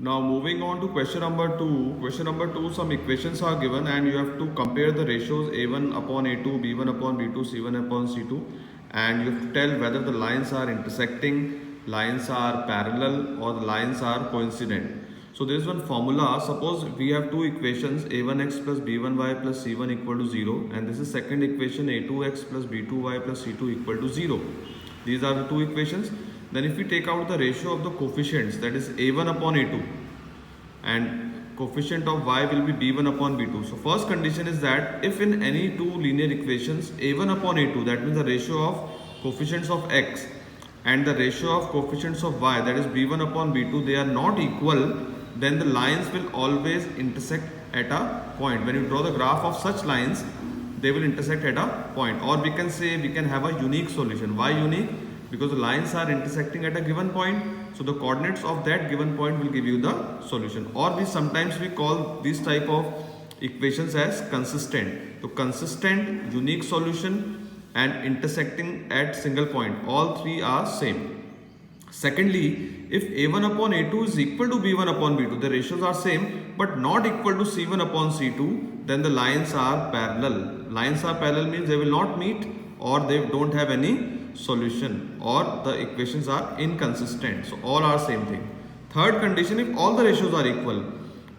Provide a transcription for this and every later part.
Now moving on to question number 2. Question number 2, some equations are given and you have to compare the ratios a1 upon a2, b1 upon b2, c1 upon c2, and you have to tell whether the lines are intersecting, lines are parallel, or the lines are coincident. So there is one formula. Suppose we have two equations a1x plus b1y plus c1 equal to 0, and this is second equation a2x plus b2y plus c2 equal to 0. These are the two equations. Then if we take out the ratio of the coefficients, that is a1 upon a2, and coefficient of y will be b1 upon b2. So first condition is that if in any two linear equations a1 upon a2, that means the ratio of coefficients of x and the ratio of coefficients of y, that is b1 upon b2, they are not equal, then the lines will always intersect at a point. When you draw the graph of such lines, they will intersect at a point. Or we can say we can have a unique solution. Why unique? Because the lines are intersecting at a given point, so the coordinates of that given point will give you the solution. Or we sometimes call this type of equations as consistent. So consistent, unique solution, and intersecting at single point, all three are same. Secondly, if a1 upon a2 is equal to b1 upon b2, the ratios are same but not equal to c1 upon c2, then the lines are parallel. Lines are parallel means they will not meet, or they don't have any solution, or the equations are inconsistent. So all are same thing. Third condition, if all the ratios are equal,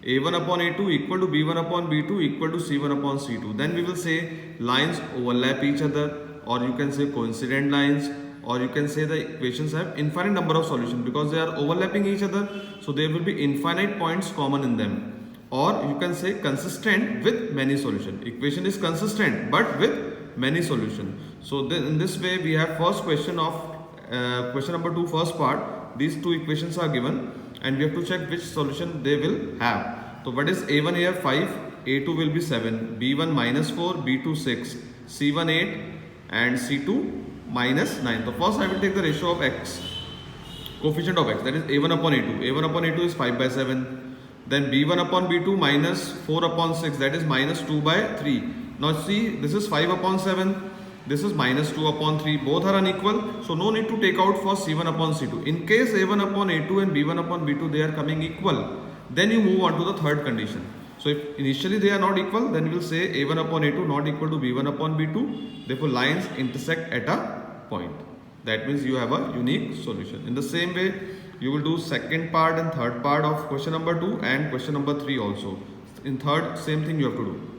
a1 upon a2 equal to b1 upon b2 equal to c1 upon c2, then we will say lines overlap each other, or you can say coincident lines, or you can say the equations have infinite number of solutions because they are overlapping each other, so there will be infinite points common in them. Or you can say consistent with many solutions. Equation is consistent but with many solutions. So then in this way we have first question of question number 2, first part. These two equations are given and we have to check which solution they will have. So what is a1 here? 5, a2 will be 7, b1 minus 4, b2 6, c1 8, and c2 minus 9. So first I will take the ratio of x, coefficient of x, that is a1 upon a2. a1 upon a2 is 5 by 7. Then b1 upon b2 minus 4 upon 6, that is minus 2 by 3. Now see, this is 5 upon 7, this is minus 2 upon 3, both are unequal, so no need to take out for c1 upon c2. In case a1 upon a2 and b1 upon b2 they are coming equal, then you move on to the third condition. So if initially they are not equal, then we will say a1 upon a2 not equal to b1 upon b2, therefore lines intersect at a point. That means you have a unique solution. In the same way, you will do second part and third part of question number 2 and question number 3 also. In third, same thing you have to do.